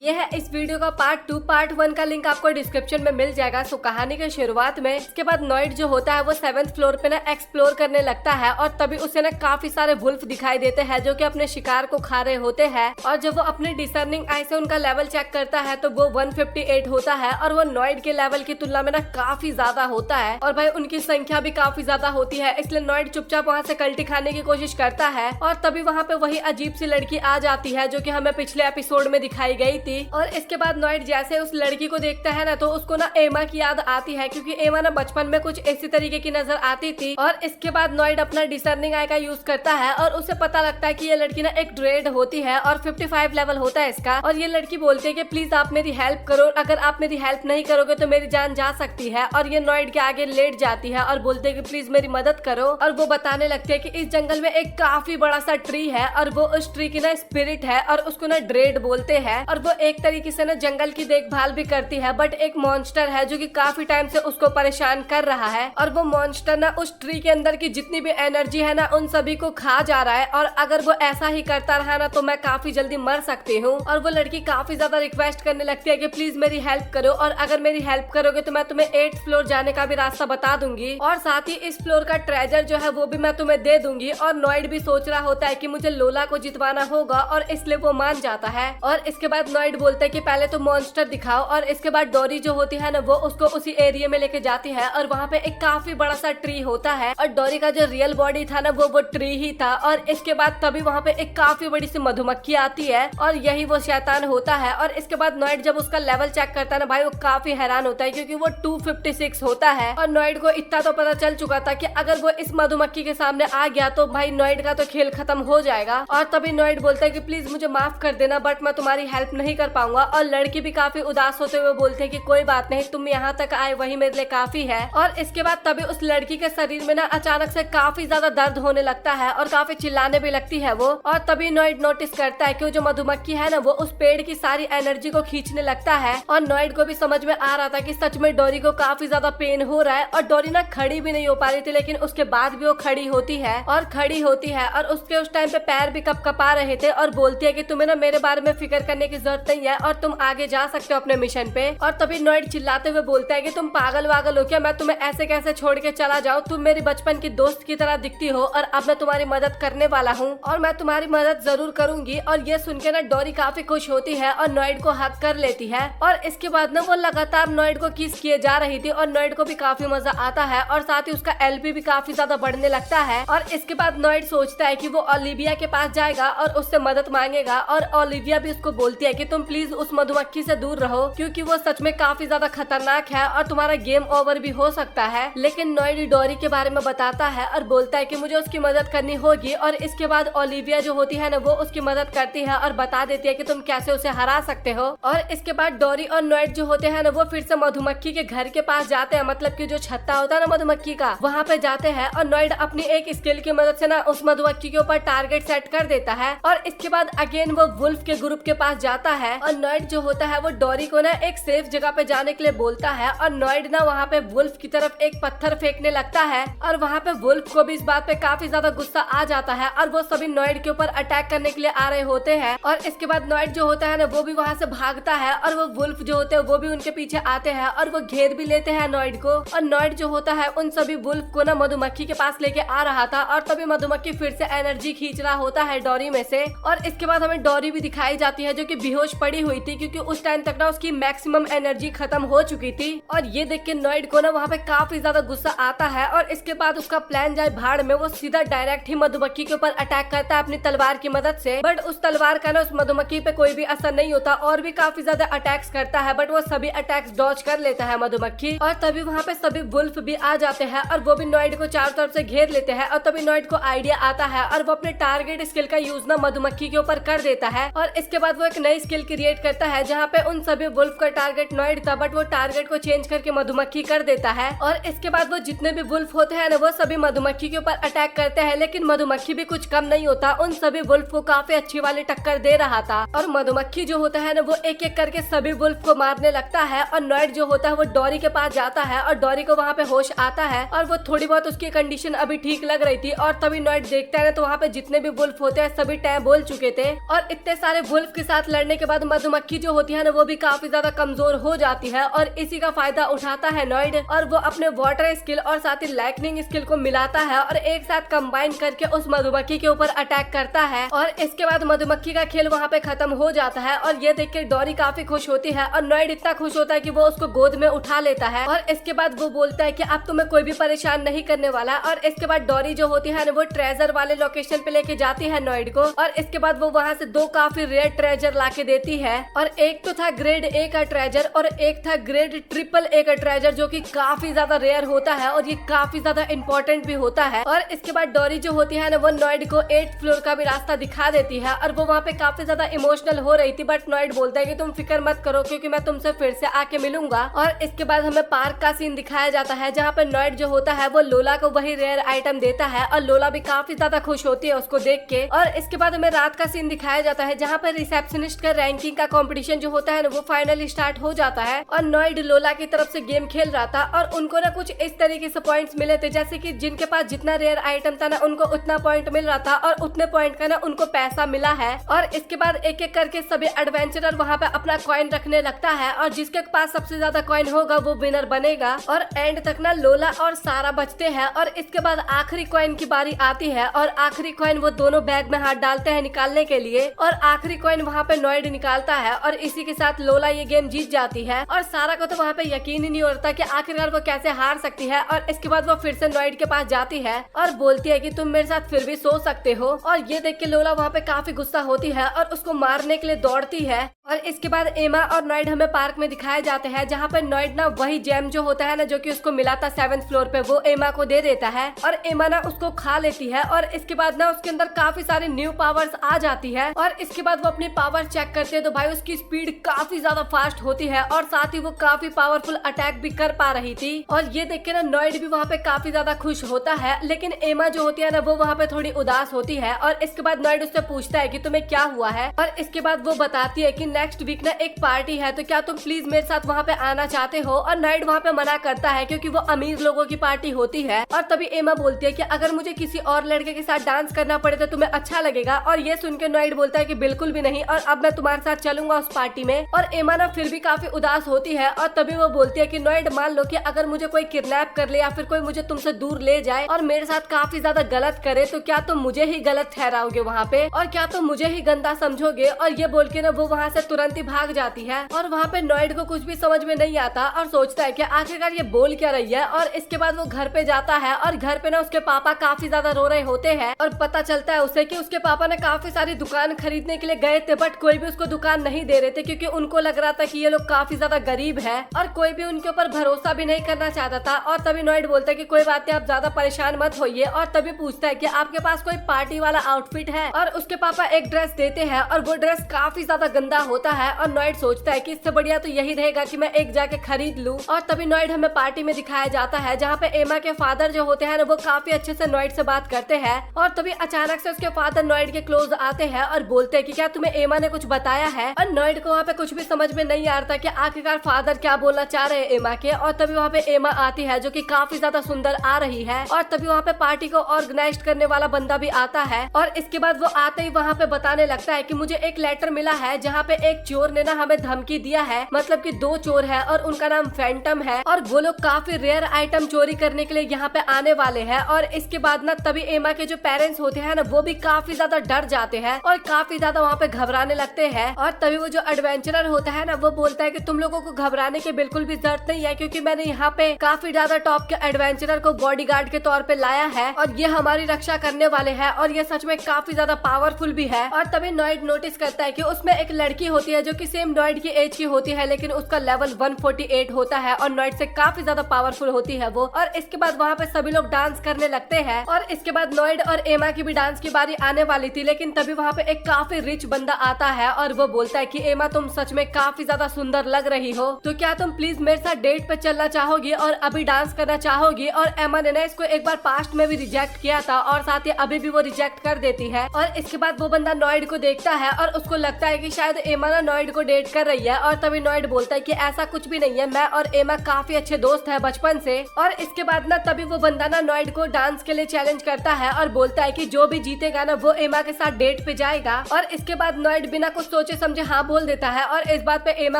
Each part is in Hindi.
यह है इस वीडियो का पार्ट 2। पार्ट 1 का लिंक आपको डिस्क्रिप्शन में मिल जाएगा। सो कहानी के शुरुआत में इसके बाद नॉइड जो होता है वो 7th फ्लोर पे ना एक्सप्लोर करने लगता है और तभी उसे ना काफी सारे वुल्फ दिखाई देते हैं जो कि अपने शिकार को खा रहे होते हैं। और जब वो अपने डिसर्निंग आई से उनका लेवल चेक करता है तो वो 158 होता है और वो नॉइड के लेवल की तुलना में ना काफी ज्यादा होता है और भाई उनकी संख्या भी काफी ज्यादा होती है। इसलिए नॉइड चुपचाप वहाँ से कल्टी खाने की कोशिश करता है और तभी वहाँ पे वही अजीब सी लड़की आ जाती है जो कि हमें पिछले एपिसोड में दिखाई गई थी। और इसके बाद नॉइड जैसे उस लड़की को देखता है ना तो उसको ना एमा की याद आती है क्योंकि एमा ना बचपन में कुछ इसी तरीके की नजर आती थी। और इसके बाद नॉइड अपना डिसर्निंग आई का यूज करता है और उसे पता लगता है कि ये लड़की ना एक ड्रेड होती है और 55 लेवल होता है इसका। और ये लड़की बोलती है कि प्लीज आप मेरी हेल्प करो, अगर आप मेरी हेल्प नहीं करोगे तो मेरी जान जा सकती है। और ये नॉइड के आगे लेट जाती है और बोलते है कि प्लीज मेरी मदद करो। और वो बताने लगती है कि इस जंगल में एक काफी बड़ा सा ट्री है और वो उस ट्री की ना स्पिरिट है और उसको ना ड्रेड बोलते हैं। और वो एक तरीके से ना जंगल की देखभाल भी करती है बट एक मॉन्स्टर है जो कि काफी टाइम से उसको परेशान कर रहा है। और वो मॉन्स्टर ना उस ट्री के अंदर की जितनी भी एनर्जी है ना उन सभी को खा जा रहा है और अगर वो ऐसा ही करता रहा ना तो मैं काफी जल्दी मर सकती हूँ। और वो लड़की काफी ज्यादा रिक्वेस्ट करने लगती है कि प्लीज मेरी हेल्प करो और अगर मेरी हेल्प करोगे तो मैं तुम्हें 8th फ्लोर जाने का भी रास्ता बता दूंगी और साथ ही इस फ्लोर का ट्रेजर जो है वो भी मैं तुम्हें दे दूंगी। और नॉइड भी सोच रहा होता है कि मुझे लोला को जितवाना होगा और इसलिए वो मान जाता है। और इसके बाद नॉइड बोलता है कि पहले तो मॉन्स्टर दिखाओ। और इसके बाद डोरी जो होती है ना वो उसको उसी एरिया में लेके जाती है और वहाँ पे एक काफी बड़ा सा ट्री होता है और डोरी का जो रियल बॉडी था ना वो ट्री ही था। और इसके बाद तभी वहाँ पे एक काफी बड़ी सी मधुमक्खी आती है और यही वो शैतान होता है। और इसके बाद नॉइड जब उसका लेवल चेक करता है ना भाई वो काफी हैरान होता है क्योंकि वो 256 होता है। और नॉइड को इतना तो पता चल चुका था कि अगर वो इस मधुमक्खी के सामने आ गया तो भाई नॉइड का तो खेल खत्म हो जाएगा। और तभी नॉइड बोलता है कि प्लीज मुझे माफ कर देना बट मैं तुम्हारी हेल्प नहीं कर पाऊंगा। और लड़की भी काफी उदास होते हुए बोलते हैं कि कोई बात नहीं, तुम यहाँ तक आए वही मेरे लिए काफी है। और इसके बाद तभी उस लड़की के शरीर में ना अचानक से काफी ज्यादा दर्द होने लगता है और काफी चिल्लाने भी लगती है वो। और तभी नॉइड नोटिस करता है कि वो जो मधुमक्खी है ना वो उस पेड़ की सारी एनर्जी को खींचने लगता है। और नॉइड को भी समझ में आ रहा था कि सच में डोरी को काफी ज्यादा पेन हो रहा है और डोरी ना खड़ी भी नहीं हो पा रही थी लेकिन उसके बाद भी वो खड़ी होती है और उसके उस टाइम पे पैर भी कपकपा रहे थे और बोलती है कि तुम्हें ना मेरे बारे में फिक्र करने की जरूरत नहीं है और तुम आगे जा सकते हो अपने मिशन पे। और तभी नॉइड चिल्लाते हुए बोलता है कि तुम पागल वागल हो क्या, मैं तुम्हें ऐसे कैसे छोड़ के चला जाऊँ, तुम मेरी बचपन की दोस्त की तरह दिखती हो और अब मैं तुम्हारी मदद करने वाला हूँ और मैं तुम्हारी मदद जरूर करूंगी। और ये सुन के ना डोरी काफी खुश होती है और नॉइड को हक कर लेती है। और इसके बाद ना वो लगातार नॉइड को किस किए जा रही थी और नॉइड को भी काफी मजा आता है और साथ ही उसका एलपी भी काफी ज्यादा बढ़ने लगता है। और इसके बाद नॉइड सोचता है कि वो ओलिविया के पास जाएगा और उससे मदद मांगेगा। और ओलिविया भी उसको बोलती है कि तुम प्लीज उस मधुमक्खी से दूर रहो क्योंकि वो सच में काफी ज्यादा खतरनाक है और तुम्हारा गेम ओवर भी हो सकता है। लेकिन नॉइड डोरी के बारे में बताता है और बोलता है कि मुझे उसकी मदद करनी होगी। और इसके बाद ओलिविया जो होती है ना वो उसकी मदद करती है और बता देती है कि तुम कैसे उसे हरा सकते हो। और इसके बाद डोरी और नॉइड जो होते हैं ना वो फिर से मधुमक्खी के घर के पास जाते हैं, मतलब कि जो छत्ता होता है ना मधुमक्खी का वहाँ पे जाते हैं। और नॉइड अपनी एक स्किल की मदद से ना उस मधुमक्खी के ऊपर टारगेट सेट कर देता है। और इसके बाद अगेन वो वुल्फ के ग्रुप के पास जाता है और नॉइड जो होता है वो डोरी को ना एक सेफ जगह पे जाने के लिए बोलता है। और नॉइड ना वहाँ पे वुल्फ की तरफ एक पत्थर फेंकने लगता है और वहाँ पे वुल्फ को भी इस बात पे काफी ज्यादा गुस्सा आ जाता है और वो सभी नॉइड के ऊपर अटैक करने के लिए आ रहे होते हैं। और इसके बाद नॉइड जो होता है ना वो भी वहाँ से भागता है और वो वुल्फ जो होते हैं वो भी उनके पीछे आते हैं और वो घेर भी लेते हैं नॉइड को। और नॉइड जो होता है उन सभी वुल्फ को ना मधुमक्खी के पास लेके आ रहा था और तभी मधुमक्खी फिर से एनर्जी खींच रहा होता है डोरी में से। और इसके बाद हमें डोरी भी दिखाई जाती है जो कि बेहोश पड़ी हुई थी क्योंकि उस टाइम तक ना उसकी मैक्सिमम एनर्जी खत्म हो चुकी थी। और ये देख के नॉइड को ना वहाँ पे काफी ज्यादा गुस्सा आता है और इसके बाद उसका प्लान जाए भाड़ में, वो सीधा डायरेक्ट ही मधुमक्खी के ऊपर अटैक करता है अपनी तलवार की मदद से। बट उस तलवार का ना उस मधुमक्खी पे कोई भी असर नहीं होता और भी काफी ज्यादा अटैक्स करता है बट वो सभी अटैक्स डॉज कर लेता है मधुमक्खी। और तभी वहाँ पे सभी वुल्फ भी आ जाते हैं और वो भी नॉइड को चारों तरफ से घेर लेते हैं। और तभी नॉइड को आइडिया आता है और वो अपने टारगेट स्किल का यूज ना मधुमक्खी के ऊपर कर देता है। और इसके बाद वो एक नई स्किल क्रिएट करता है जहाँ पे उन सभी वुल्फ का टारगेट नॉइड था बट वो टारगेट को चेंज करके मधुमक्खी कर देता है। और इसके बाद वो जितने भी वुल्फ होते हैं ना वो सभी मधुमक्खी के ऊपर अटैक करते हैं लेकिन मधुमक्खी भी कुछ कम नहीं होता, उन सभी वुल्फ को काफी अच्छी वाली टक्कर दे रहा था। और मधुमक्खी जो होता है ना वो एक एक करके सभी वुल्फ को मारने लगता है। और नॉइड जो होता है वो डोरी के पास जाता है और डोरी को वहाँ पे होश आता है और वो थोड़ी बहुत उसकी कंडीशन अभी ठीक लग रही थी। और तभी नॉइड देखता है ना तो वहाँ पे जितने भी वुल्फ होते हैं सभी टैब बोल चुके थे और इतने सारे वुल्फ के साथ लड़ने के बाद मधुमक्खी जो होती है ना वो भी काफी ज्यादा कमजोर हो जाती है और इसी का फायदा उठाता है नॉइड और वो अपने वाटर स्किल और साथ ही लाइटनिंग स्किल को मिलाता है और एक साथ कंबाइन करके उस मधुमक्खी के ऊपर अटैक करता है और इसके बाद मधुमक्खी का खेल वहाँ पे खत्म हो जाता है और ये देख के डोरी काफी खुश होती है और नॉइड इतना खुश होता है कि वो उसको गोद में उठा लेता है और इसके बाद वो बोलता है कि अब तुम्हें कोई भी परेशान नहीं करने वाला। और इसके बाद डोरी जो होती है ना वो ट्रेजर वाले लोकेशन पे लेके जाती है नॉइड को और इसके बाद वो वहाँ से 2 काफी रेयर ट्रेजर लाके देती है और एक तो था ग्रेड A का ट्रेजर और एक था ग्रेड AAA का ट्रेजर जो कि काफी ज्यादा रेयर होता है और ये काफी ज्यादा इंपॉर्टेंट भी होता है। और इसके बाद डोरी जो होती है ना वो नॉइड को 8th फ्लोर का भी रास्ता दिखा देती है और वो वहाँ पे काफी ज्यादा इमोशनल हो रही थी बट नॉइड बोलता है कि तुम फिक्र मत करो क्योंकि मैं तुमसे फिर से आके मिलूंगा। और इसके बाद हमें पार्क का सीन दिखाया जाता है जहाँ पे नॉइड जो होता है वो लोला को वही रेयर आइटम देता है और लोला भी काफी ज्यादा खुश होती है उसको देख के। और इसके बाद हमें रात का सीन दिखाया जाता है जहाँ पर रिसेप्शनिस्ट का रैंकिंग का कंपटीशन जो होता है ना वो फाइनली स्टार्ट हो जाता है और नॉइड लोला की तरफ से गेम खेल रहा था और उनको ना कुछ इस तरीके से पॉइंट्स मिले थे जैसे कि जिनके पास जितना रेयर आइटम था ना उनको उतना पॉइंट मिल रहा था और उतने पॉइंट का ना उनको पैसा मिला है। और इसके बाद एक एक करके सभी एडवेंचरर वहाँ पे अपना कॉइन रखने लगता है और जिसके पास सबसे ज्यादा कॉइन होगा वो विनर बनेगा। और एंड तक ना लोला और सारा बचते हैं और इसके बाद आखिरी कॉइन की बारी आती है और आखिरी कॉइन वो दोनों बैग में हाथ डालते हैं निकालने के लिए और आखिरी कॉइन वहाँ पे नॉइड निकालता है और इसी के साथ लोला ये गेम जीत जाती है। और सारा को तो वहाँ पे यकीन ही नहीं होता कि आखिरकार वो कैसे हार सकती है। और इसके बाद वो फिर से नॉइड के पास जाती है और बोलती है कि तुम मेरे साथ फिर भी सो सकते हो। और ये देख के लोला वहाँ पे काफी गुस्सा होती है और उसको मारने के लिए दौड़ती है। और इसके बाद एमा और नॉइड हमें पार्क में दिखाए जाते हैं जहाँ पे नॉइड ना वही जेम जो होता है ना जो कि उसको मिला था 7th फ्लोर पे वो एमा को दे देता है और एमा ना उसको खा लेती है। और इसके बाद ना उसके अंदर काफी सारी न्यू पावर्स आ जाती है और इसके बाद वो अपनी पावर चेक करते हैं तो भाई उसकी स्पीड काफी ज्यादा फास्ट होती है और साथ ही वो काफी पावरफुल अटैक भी कर पा रही थी। और ये देख के ना नॉइड भी वहाँ पे काफी ज्यादा खुश होता है लेकिन एमा जो होती है ना वो वहाँ पे थोड़ी उदास होती है। और इसके बाद नॉइड उससे पूछता है कि तुम्हें क्या हुआ है और इसके बाद वो बताती है कि नेक्स्ट वीक ना एक पार्टी है तो क्या तुम प्लीज मेरे साथ वहाँ पे आना चाहते हो। और नॉइड वहाँ पे मना करता है क्योंकि वो अमीर लोगों की पार्टी होती है। और तभी एमा बोलती है कि अगर मुझे किसी और लड़के के साथ डांस करना पड़े तो तुम्हें अच्छा लगेगा। और ये सुन के नॉइड बोलता है कि बिल्कुल भी नहीं और अब मैं तुम्हारे साथ चलूंगा उस पार्टी में। और एमा ना फिर भी काफी उदास होती है और तभी वो बोलती है कि नॉइड मान लो कि अगर मुझे कोई किडनैप कर ले या फिर कोई मुझे तुमसे दूर ले जाए और मेरे साथ काफी ज्यादा गलत करे तो क्या तुम मुझे ही गलत ठहराओगे वहाँ पे और क्या तुम मुझे ही गंदा समझोगे। और ये बोल के ना वो वहाँ से तुरंत ही भाग जाती है। और वहाँ पे नॉइड को कुछ भी समझ में नहीं आता और सोचता है कि आखिरकार ये बोल क्या रही है। और इसके बाद वो घर पे जाता है और घर पे ना उसके पापा काफी ज्यादा रो रहे होते हैं और पता चलता है उसे कि उसके पापा ने काफी सारी दुकान खरीदने के लिए गए थे बट कोई भी उसको दुकान नहीं दे रहे थे क्योंकि उनको लग रहा था कि ये लोग काफी ज्यादा गरीब है और कोई भी उनके ऊपर भरोसा भी नहीं करना चाहता था। और तभी नॉइड बोलता है कि कोई बात नहीं आप ज्यादा परेशान मत होइए। और तभी पूछता है कि आपके पास कोई पार्टी वाला आउटफिट है और उसके पापा एक ड्रेस देते हैं और वो ड्रेस काफी ज्यादा गंदा होता है। और नॉइड सोचता है कि इससे बढ़िया तो यही रहेगा कि मैं एक जाके खरीद लूं। और तभी नॉइड हमें पार्टी में दिखाया जाता है जहाँ पे एमा के फादर जो होते हैं ना वो काफी अच्छे से नॉइड से बात करते हैं। और तभी अचानक से उसके फादर नॉइड के क्लोज आते हैं और बोलते हैं कि क्या तुम्हें एमा ने कुछ बताया है। और नॉइड को वहाँ पे कुछ भी समझ में नहीं आ रहा था कि आखिरकार फादर क्या बोलना चाह रहे हैं एमा के। और तभी वहाँ पे एमा आती है जो कि काफी ज्यादा सुंदर आ रही है। और तभी वहाँ पे पार्टी को ऑर्गेनाइज करने वाला बंदा भी आता है और इसके बाद वो आते ही वहाँ पे बताने लगता है कि मुझे एक लेटर मिला है जहाँ पे एक चोर ने ना हमें धमकी दिया है, मतलब कि 2 चोर है और उनका नाम फैंटम है और वो लोग काफी रेयर आइटम चोरी करने के लिए यहाँ पे आने वाले हैं। और इसके बाद ना तभी एमा के जो पेरेंट्स होते हैं ना वो भी काफी ज्यादा डर जाते हैं और काफी ज्यादा वहाँ पे घबराने लगते हैं। और तभी वो जो एडवेंचरर होता है ना वो बोलता है कि तुम लोगों को घबराने की बिल्कुल भी जरूरत नहीं है क्योंकि मैंने यहाँ पे काफी ज्यादा टॉप के एडवेंचरर को बॉडीगार्ड के तौर पे लाया है और ये हमारी रक्षा करने वाले हैं और ये सच में काफी ज्यादा पावरफुल भी है। और तभी नॉइड नोटिस करता है कि उसमें एक लड़की होती है जो कि सेम नॉइड की एज की होती है लेकिन उसका लेवल 148 होता है और नॉइड से काफी ज्यादा पावरफुल होती है वो। और इसके बाद वहाँ पे सभी लोग डांस करने लगते हैं और इसके बाद नॉइड और एमा की भी डांस की बारी आने वाली थी लेकिन तभी वहाँ पे एक काफी रिच बंदा आता है और वो बोलता है कि एमा तुम सच में काफी ज्यादा सुंदर लग रही हो तो क्या तुम प्लीज मेरे साथ डेट पे चलना चाहोगी और अभी डांस करना चाहोगी। और एमा ने ना इसको एक बार पास्ट में भी रिजेक्ट किया था और साथ ही अभी भी वो रिजेक्ट कर देती है। और इसके बाद वो बंदा नॉइड को देखता है और उसको लगता है कि शायद एमा ना नॉइड को डेट कर रही है। और तभी नॉइड बोलता है कि ऐसा कुछ भी नहीं है, मैं और एमा काफी अच्छे दोस्त है बचपन से। और इसके बाद ना तभी वो बंदा ना नॉइड को डांस के लिए चैलेंज करता है और बोलता है कि जो भी जीतेगा ना वो एमा के साथ डेट पे जाएगा। और इसके बाद नॉइड बिना कुछ सोचे समझे हाँ बोल देता है और इस बात पे एमा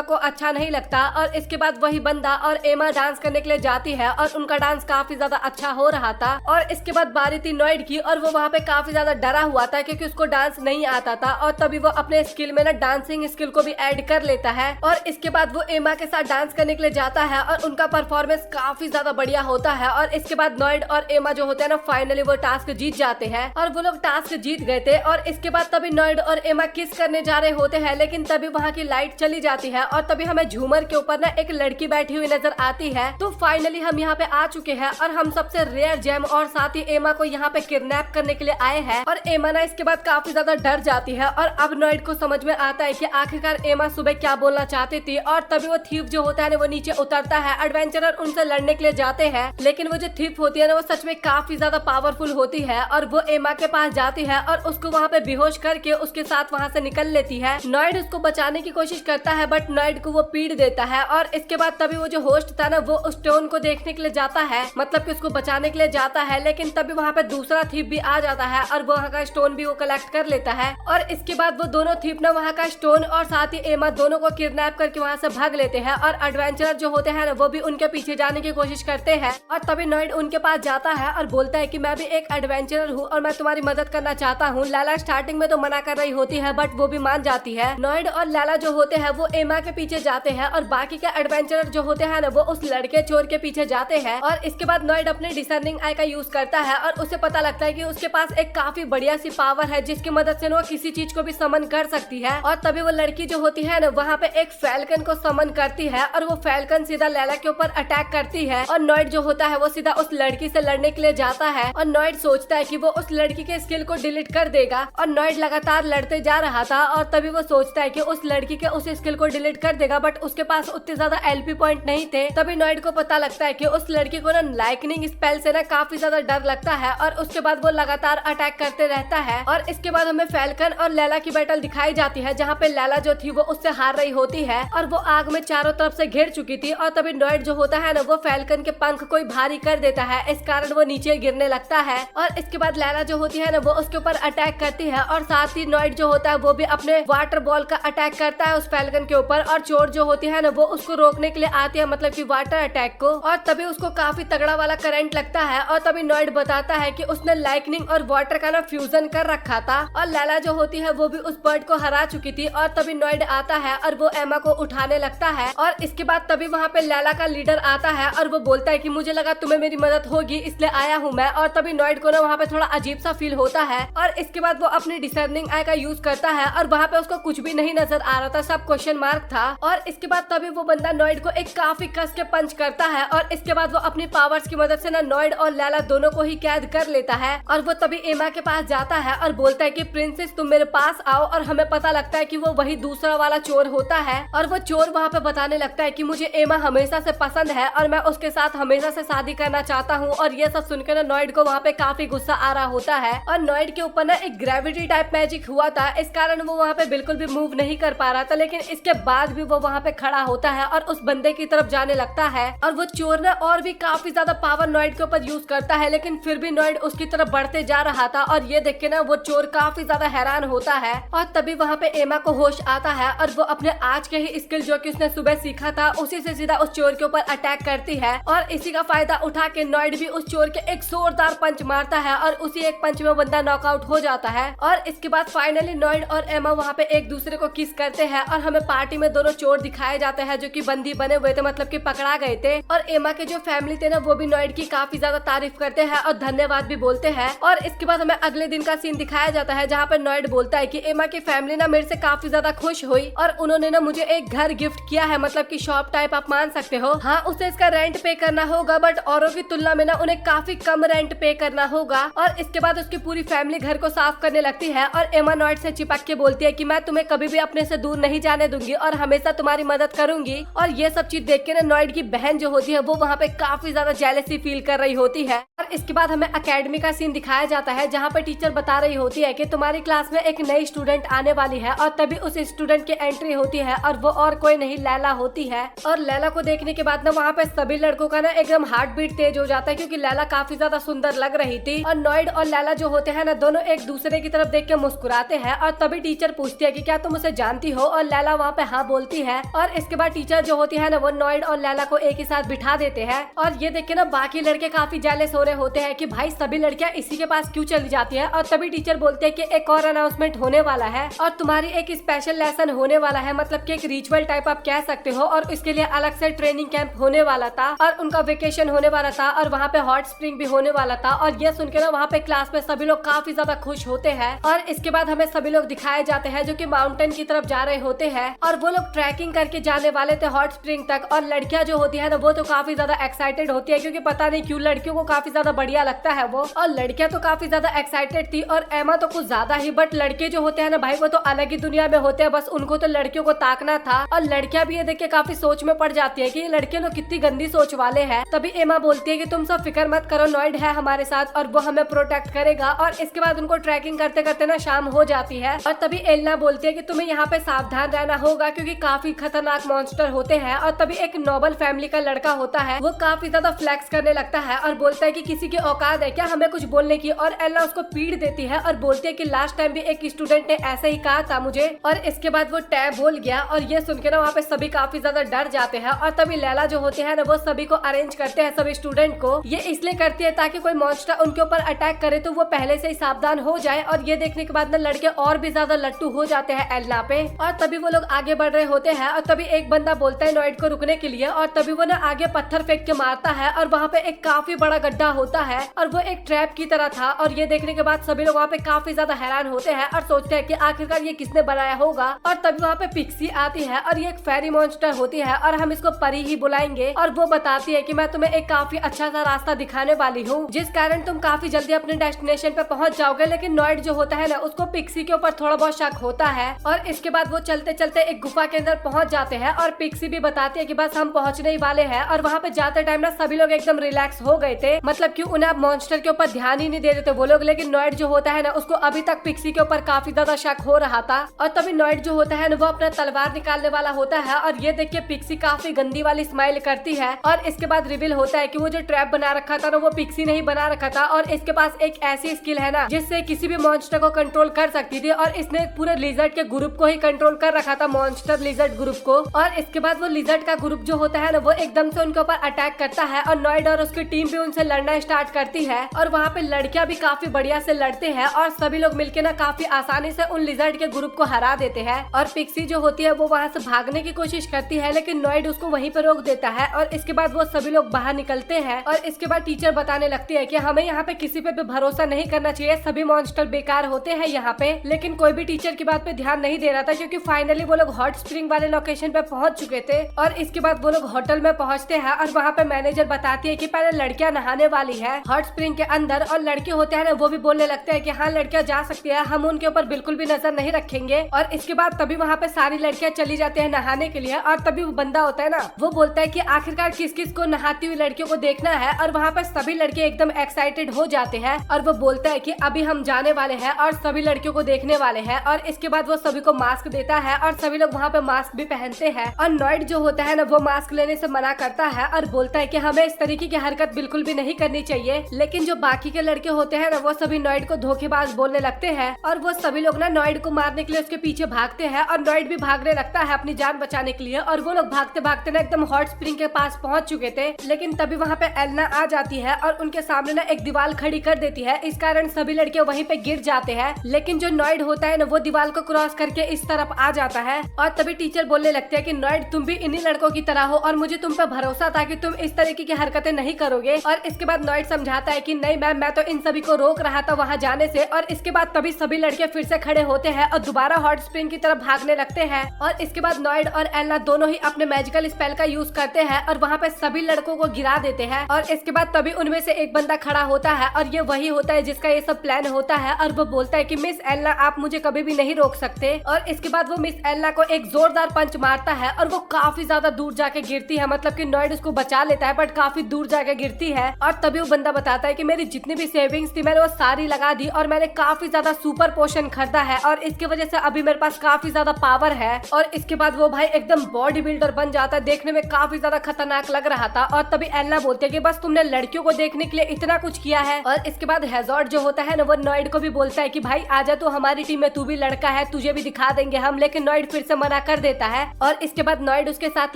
को अच्छा नहीं लगता। और इसके बाद वही बंदा और एमा डांस करने के लिए जाती है और उनका डांस काफी ज्यादा अच्छा हो रहा था। और इसके बाद बारी थी नॉइड की और वो वहाँ पे काफी ज्यादा डरा हुआ था क्योंकि उसको डांस नहीं आता था। और तभी वो अपने स्किल में ना डांसिंग स्किल को भी ऐड कर लेता है और इसके बाद वो एमा के साथ डांस करने के लिए जाता है और उनका परफॉर्मेंस काफी ज्यादा बढ़िया होता है। और इसके बाद नॉइड और एमा जो होते हैं ना फाइनली वो टास्क जीत जाते हैं और वो लोग टास्क जीत गए थे। और इसके बाद तभी नॉइड और एमा किस करने जा रहे होते हैं, लेकिन तभी वहाँ की लाइट चली जाती है और तभी हमें झूमर के ऊपर ना एक लड़की बैठी हुई नजर आती है। तो फाइनली हम यहाँ पे आ चुके हैं और हम सबसे रेयर जेम और साथ ही एमा को यहाँ पे किडनैप करने के लिए आए हैं। और एमा ना इसके बाद काफी ज्यादा डर जाती है और अब नॉइड को समझ में आता है कि आखिरकार एमा सुबह क्या बोलना चाहती थी। और तभी वो थीफ जो होता है ना वो नीचे उतरता है, एडवेंचरर उनसे लड़ने के लिए जाते हैं, लेकिन वो जो थीफ होती है ना वो सच में काफी ज्यादा पावरफुल होती है और वो एमा के पास जाती है और उसको वहाँ पे बेहोश करके उसके साथ वहाँ से निकल लेती है। नॉइड उसको बचाने की कोशिश करता है बट नॉइड को वो पीट देता है। और इसके बाद तभी वो जो होस्ट था ना वो उस स्टोन को देखने के लिए जाता है, मतलब कि उसको बचाने के लिए जाता है, लेकिन तभी वहाँ पे दूसरा थीफ भी आ जाता है और वो वहाँ का स्टोन भी वो कलेक्ट कर लेता है। और इसके बाद वो दोनों थीफ ना वहाँ का स्टोन और साथ ही एमा दोनों को किडनैप करके वहाँ से भाग लेते हैं। और एडवेंचरर जो होते हैं ना वो भी उनके पीछे जाने की कोशिश करते हैं। और तभी नॉइड उनके पास जाता है और बोलता है कि मैं भी एक एडवेंचरर हूँ और मैं तुम्हारी मदद करना चाहता हूँ। लैला स्टार्टिंग में तो मना कर रही होती है बट वो भी मान जाती है। नॉइड और लैला जो होते हैं वो एमा के पीछे जाते हैं और बाकी के एडवेंचरर जो होते हैं ना वो उस लड़के चोर के पीछे जाते हैं। और इसके बाद नॉइड अपने डिसर्निंग आई का यूज करता है और उसे पता लगता है कि उसके पास एक काफी बढ़िया सी पावर है जिसकी मदद से वो किसी चीज को भी समन कर सकती है। और तभी वो लड़की जो होती है ना वहाँ पे एक फैल्कन को समन करती है और वो फैल्कन सीधा लैला के ऊपर अटैक करती है। और नॉइड जो होता है वो सीधा उस लड़की से लड़ने के लिए जाता है और नॉइड सोचता है कि वो उस लड़की के स्किल को डिलीट कर देगा। और नॉइड लगातार लड़ते जा रहा था और तभी वो सोचता है कि उस लड़की के उस स्किल को डिलीट कर देगा बट उसके पास उतने ज्यादा एलपी पॉइंट नहीं थे। तभी नॉइड को पता लगता है कि उस लड़की को ना लाइटनिंग स्पेल से ना काफी ज्यादा डर लगता है और उसके बाद वो लगातार अटैक करते रहता है। और इसके बाद हमें फैल्कन और लैला की बैटल दिखाई जाती है जहाँ पे लैला जो थी वो उससे हार रही होती है और वो आग में चारों तरफ से घिर चुकी थी। और तभी नॉइड जो होता है ना वो फैल्कन के पंख को भारी कर देता है, इस कारण वो नीचे गिरने लगता है। और इसके बाद लैला जो होती है ना वो उसके ऊपर अटैक करती है और साथ ही नॉइड जो होता है वो भी अपने वाटर बॉल का अटैक करता है उस फैल्कन के ऊपर। और चोर जो होती है ना वो उसको रोकने के लिए आती है, मतलब कि वाटर अटैक को। और तभी उसको काफी तगड़ा वाला करंट लगता है और तभी नॉइड बताता है कि उसने लाइटनिंग और वाटर का ना फ्यूजन कर रखा था। और लैला जो होती है वो भी उस बर्ड को हरा चुकी थी। और तभी नॉइड आता है और वो एमा को उठाने लगता है। और इसके बाद तभी वहाँ पे लैला का लीडर आता है और वो बोलता है कि मुझे लगा तुम्हें मेरी मदद होगी इसलिए आया हूँ मैं। और तभी नॉइड को ना वहाँ पे थोड़ा अजीब सा फील होता है। और इसके बाद वो अपनी डिसर्निंग आई का यूज करता है और वहाँ पे उसको कुछ भी नहीं नजर आ रहा था, सब क्वेश्चन मार्क था। और इसके बाद तभी वो बंदा नॉइड को एक काफी कस के पंच करता है और इसके बाद वो अपनी पावर्स की मदद से ना नॉइड और लैला दोनों को ही कैद कर लेता है। और वो तभी एमा के पास जाता है और बोलता है कि प्रिंसेस तुम मेरे पास आओ। और हमें पता लगता है कि वो वही दूसरा वाला चोर होता है। और वो चोर वहाँ पे बताने लगता है कि मुझे एमा हमेशा से पसंद है और मैं उसके साथ हमेशा से शादी करना चाहता हूँ। और ये सब सुनकर ना नॉइड को वहाँ पे काफी गुस्सा आ रहा होता है। और नॉइड के ऊपर ना एक ग्रेविटी टाइप मैजिक हुआ था, इस कारण वो वहाँ पे बिल्कुल भी मूव नहीं कर पा रहा था, लेकिन इसके बाद भी वो वहाँ पे खड़ा होता है और उस बंदे की तरफ जाने लगता है। और वो चोर ना और भी काफी ज्यादा पावर नॉइड के ऊपर यूज करता है, लेकिन फिर भी नॉइड उसकी तरफ बढ़ते जा रहा था। और ये देख के ना वो चोर काफी ज्यादा हैरान होता है। और तभी वहाँ पे एमा को होश आता है और वो अपने आज के ही स्किल जो कि उसने सुबह सीखा था उसी से सीधा उस चोर के ऊपर अटैक करती है। और इसी का फायदा उठा के नॉइड भी उस चोर के एक जोरदार पंच मारता है और उसी एक पंच में बंदा नॉकआउट हो जाता है। और इसके बाद फाइनली नॉइड और एमा वहाँ पे एक दूसरे को किस करते हैं और हमें पार्टी में दोनों चोर दिखाए जाते हैं जो कि बंदी बने हुए थे, मतलब कि पकड़ा गए थे। और एमा के जो फैमिली थे ना वो भी नॉइड की काफी ज्यादा तारीफ करते हैं और धन्यवाद भी बोलते हैं। और इसके बाद हमें अगले दिन का सीन दिखाया जाता है जहाँ पर नॉइड बोलता है कि एमा की फैमिली ना मेरे से काफी ज्यादा खुश हुई और उन्होंने ना मुझे एक घर गिफ्ट किया है, मतलब कि शॉप टाइप आप मान सकते हो। हाँ, उसे इसका रेंट पे करना होगा बट औरों की तुलना में ना उन्हें काफी कम रेंट पे करना होगा। और इसके बाद उसकी पूरी फैमिली घर को साफ करने लगती है और एमा नॉइड से चिपक के बोलती है कि मैं तुम्हें कभी भी अपने से दूर नहीं जाने दूंगी और हमेशा तुम्हारी मदद करूंगी। और ये सब चीज देख के ना नॉइड की बहन जो होती है वो वहाँ पे काफी ज्यादा जेलसी फील कर रही होती है। और इसके बाद हमें अकेडमी का सीन दिखाया जाता है जहाँ पर टीचर बता रही होती है कि तुम्हारी क्लास में एक नई स्टूडेंट आने वाली है। और तभी उस स्टूडेंट की एंट्री होती है और वो और कोई नहीं लैला होती है। और लैला को देखने के बाद ना वहाँ पे सभी लड़कों का ना एकदम हार्ट बीट तेज हो जाता है क्योंकि लैला काफी ज्यादा सुंदर लग रही थी। और नॉइड और लैला जो होते हैं ना दोनों एक दूसरे की तरफ देख के मुस्कुराते हैं। और तभी टीचर पूछती पूछती है कि क्या तुम उसे जानती हो, और लैला वहाँ पे हाँ बोलती है। और इसके बाद टीचर जो होती है ना वो नॉइड और लैला को एक ही साथ बिठा देते हैं। और ये देख के ना बाकी लड़के काफी जेलस हो रहे होते हैं कि भाई सभी लड़कियां इसी के पास क्यों चली जाती है। और तभी टीचर बोलते हैं कि एक और अनाउंसमेंट होने वाला है और तुम्हारी एक स्पेशल लेसन होने वाला है, मतलब कि एक रिचुअल टाइप आप कह सकते हो, और इसके लिए अलग से ट्रेनिंग कैंप होने वाला था और उनका वेकेशन होने वाला था और वहाँ पे हॉट स्प्रिंग भी होने वाला था। और ये सुन के ना वहाँ पे क्लास में सभी लोग काफी ज्यादा खुश होते हैं। और इसके बाद हमें सभी लोग दिखाए जाते हैं जो कि माउंटेन की तरफ जा रहे होते हैं और वो लोग ट्रैकिंग करके जाने वाले थे हॉट स्प्रिंग तक। और लड़कियां जो होती है ना वो तो काफी ज्यादा एक्साइटेड होती है क्योंकि पता नहीं क्यों लड़कियों को काफी ज्यादा बढ़िया लगता है वो, और लड़कियां तो काफी ज्यादा एक्साइटेड थी और एमा तो कुछ ज्यादा ही। बट लड़के जो होते हैं ना भाई वो तो अलग ही दुनिया में होते हैं, बस उनको तो लड़कियों को ताकना था। और लड़कियां भी ये देख के काफी सोच में पड़ जाती है कि ये लड़के लोग कितनी गंदी सोच वाले हैं। तभी एमा बोलती है कि तुम सब फिक्र मत करो, नॉइड है हमारे साथ और वो हमें प्रोटेक्ट करेगा। और इसके बाद उनको ट्रैकिंग करते करते ना शाम हो जाती है। और तभी एलना बोलती है कि तुम्हें यहाँ पे सावधान रहना होगा क्योंकि काफी खतरनाक मॉन्स्टर होते हैं। और तभी एक नोबल फैमिली का लड़का होता है, वो काफी ज्यादा फ्लेक्स करने लगता है और बोलता है कि किसी की औकात है क्या हमें कुछ बोलने की। और एल्ला उसको पीट देती है और बोलती है कि लास्ट टाइम भी एक स्टूडेंट ने ऐसे ही कहा था मुझे। और इसके बाद वो टैब बोल गया और ये सुन के ना वहाँ पे सभी काफी ज्यादा डर जाते हैं। और तभी लैला जो होती है ना वो सभी को अरेंज करते हैं, सभी स्टूडेंट को। ये इसलिए करती है ताकि कोई मॉन्स्टर उनके ऊपर अटैक करे तो वो पहले से ही सावधान हो जाए। और ये देखने के बाद ना लड़के और भी ज्यादा लट्टू हो जाते हैं एल्ला पे। और तभी वो लोग आगे बढ़ रहे होते हैं और तभी एक बंदा बोलता है नॉइड को रुकने के लिए। और तभी वो ना आगे पत्थर फेंक के मारता है और वहाँ पे एक काफी बड़ा गड्ढा होता है और वो एक ट्रैप की तरह था। और ये देखने के बाद सभी लोग वहाँ पे काफी ज्यादा हैरान होते हैं और सोचते हैं कि आखिरकार ये किसने बनाया होगा। और तभी वहाँ पे पिक्सी आती है और ये एक फेरी मॉन्स्टर होती है और हम इसको परी ही बुलाएंगे। और वो बताती है कि मैं तुम्हें एक काफी अच्छा सा रास्ता दिखाने वाली हूँ जिस कारण तुम काफी जल्दी अपने डेस्टिनेशन पे पहुँच जाओगे। लेकिन नॉइड जो होता है ना उसको पिक्सी के ऊपर थोड़ा बहुत शक होता है। और इसके बाद वो चलते चलते एक गुफा के अंदर पहुँच जाते हैं और पिक्सी भी बताती है कि बस हम पहुँचने ही वाले हैं। और वहाँ पे जाते टाइम ना सभी लोग एकदम रिलैक्स हो गए थे, मतलब कि उन्हें अब मॉन्स्टर के ऊपर ध्यान ही नहीं दे रहे थे वो लोग। लेकिन नॉइड जो होता है ना उसको अभी तक पिक्सी के ऊपर काफी ज्यादा शक हो रहा था। और तभी नॉइड जो होता है ना वो अपना तलवार निकालने वाला होता है और ये देख के पिक्सी काफी गंदी वाली स्माइल करती है। और इसके बाद रिवील होता है कि वो जो ट्रैप बना रखा था ना वो पिक्सी ने ही बना रखा था और इसके पास एक ऐसी स्किल है ना जिससे किसी भी मॉन्स्टर को कंट्रोल कर सकती थी। और इसने पूरे लिजर्ड के ग्रुप को ही कंट्रोल कर रखा था, मॉन्स्टर लिजर्ड ग्रुप को। और इसके बाद वो लिजर्ड का ग्रुप जो होता है ना वो एकदम से उनके ऊपर अटैक करता है और नॉइड और उसकी टीम भी उनसे लड़ना स्टार्ट करती है। और वहाँ पे लड़कियां भी काफी बढ़िया से लड़ते हैं और सभी लोग मिलके ना काफी आसानी से उन लिजर्ड के ग्रुप को हरा देते हैं। और पिक्सी जो होती है वो वहाँ से भागने की कोशिश करती है लेकिन नॉइड उसको वहीं पर रोक देता है। और इसके बाद वो सभी लोग बाहर निकलते हैं और इसके बाद टीचर बताने लगती है कि हमें यहाँ पे किसी पे भी भरोसा नहीं करना चाहिए, सभी मॉन्स्टर बेकार होते हैं यहाँ पे। लेकिन कोई भी टीचर की बात पे ध्यान नहीं दे रहा था क्योंकि फाइनली वो लोग हॉट स्प्रिंग वाले लोकेशन पे पहुंच चुके थे। और इसके बाद वो लोग होटल में पहुंचते हैं और वहाँ पे मैनेजर बताती है कि पहले लड़कियां नहाने वाली है हॉट स्प्रिंग के अंदर। और लड़के होते हैं ना वो भी बोलने लगते हैं कि हाँ लड़कियां जा सकती है, हम उनके ऊपर बिल्कुल भी नजर नहीं रखेंगे। और इसके बाद तभी वहाँ पे सारी लड़कियां चली जाती है नहाने के लिए। और तभी वो बंदा होता है ना वो बोलता है कि आखिरकार किस किस को नहाती हुई लड़कियों को देखना है। और वहाँ पे सभी लड़के एकदम एक्साइटेड हो जाते हैं और वो बोलता है कि अभी हम जाने वाले हैं और सभी लड़कियों को देखने वाले हैं। और इसके बाद वो सभी को मास्क देता है और सभी लोग वहाँ पे मास्क भी पहनते हैं। और नॉइड जो होता है ना वो मास्क लेने से मना करता है और बोलता है कि हमें इस तरीके की हरकत बिल्कुल भी नहीं करनी चाहिए। लेकिन जो बाकी के लड़के होते हैं ना वो सभी नॉइड को धोखेबाज बोलने लगते हैं और वो सभी लोग ना नॉइड को मारने के लिए उसके पीछे भागते हैं और नॉइड भी भागने लगता है अपनी जान बचाने के लिए। और वो लोग भागते भागते ना एकदम हॉट स्प्रिंग के पास पहुंच चुके थे। लेकिन तभी वहाँ पे एल्ना आ जाती है और उनके सामने ना एक दीवार खड़ी कर देती है, इस कारण सभी लड़के वहीं पे गिर जाते हैं। लेकिन जो नॉइड होता है ना वो दीवार को क्रॉस करके इस तरफ आ जाता है। और तभी टीचर बोलने लगते हैं कि नॉइड तुम भी इन्हीं लड़कों की तरह हो और मुझे तुम पे भरोसा था कि तुम इस तरीके की हरकतें नहीं करोगे। और इसके बाद नॉइड समझाता है कि नहीं मैम, मैं तो इन सभी को रोक रहा था वहाँ जाने से। और इसके बाद तभी सभी लड़के फिर से खड़े होते हैं और दोबारा हॉट स्प्रिंग की तरफ भागने लगते हैं। और इसके बाद नॉइड और एल्ना दोनों ही अपने मैजिकल स्पेल का यूज करते हैं और वहाँ पे सभी लड़कों को गिरा देते हैं। और इसके बाद तभी उनमें से एक बंदा खड़ा होता है और ये वही होता है जिसका ये सब प्लान होता है। और वो बोलता है कि मिस एल्ना आप मुझे कभी भी नहीं रोक सकते। और इसके बाद वो मिस एल्ना को एक जोरदार पंच मारता है और वो काफी ज्यादा दूर जाके गिरती है, मतलब कि नॉइड उसको बचा लेता है बट काफी दूर जाके गिरती है। और तभी वो बंदा बताता है कि मेरी जितनी भी सेविंग्स थी मैंने वो सारी लगा दी और मैंने काफी ज्यादा सुपर पोशन खरीदा है और इसकी वजह से अभी मेरे पास काफी ज्यादा पावर है। और इसके बाद वो भाई एकदम बॉडी बिल्डर बन जाता है, देखने में काफी ज्यादा खतरनाक लग रहा था। और तभी एल्ना बोलते है कि बस तुमने लड़कियों को देखने के लिए इतना कुछ किया है। और इसके बाद हेजॉर्ड जो होता है ना वो नॉइड को भी बोलता है कि भाई आजा, तो हमारी टीम में तू भी लड़का है, तुझे भी दिखा देंगे हम, लेकिन नॉइड फिर से मना कर देता है और इसके बाद नॉइड उसके साथ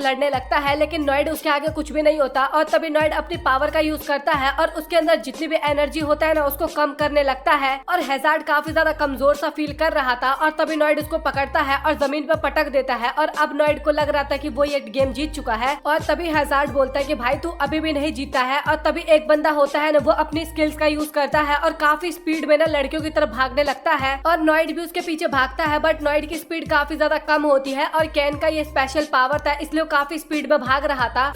लड़ने लगता है, लेकिन नॉइड उसके आगे कुछ भी नहीं होता और तभी नॉइड अपनी पावर का यूज करता है और उसके अंदर जितनी भी एनर्जी होता है ना उसको कम करने लगता है और हैजार्ड काफी ज्यादा कमजोर सा फील कर रहा था और तभी नॉइड उसको पकड़ता है और जमीन पर पटक देता है और अब नॉइड को लग रहा था कि वो ये गेम जीत चुका है और तभी हैजार्ड बोलता है कि भाई तू अभी भी नहीं जीता है और तभी एक बंदा होता है ना वो अपनी स्किल्स का यूज करता है और काफी स्पीड में ना लड़कियों की तरफ भागने लगता है और नॉइड भी उसके पीछे भागता है, बट नॉइड की स्पीड काफी ज्यादा कम होती है और कैन का ये स्पेशल पावर था इसलिए वो काफी स्पीड में भाग रहा था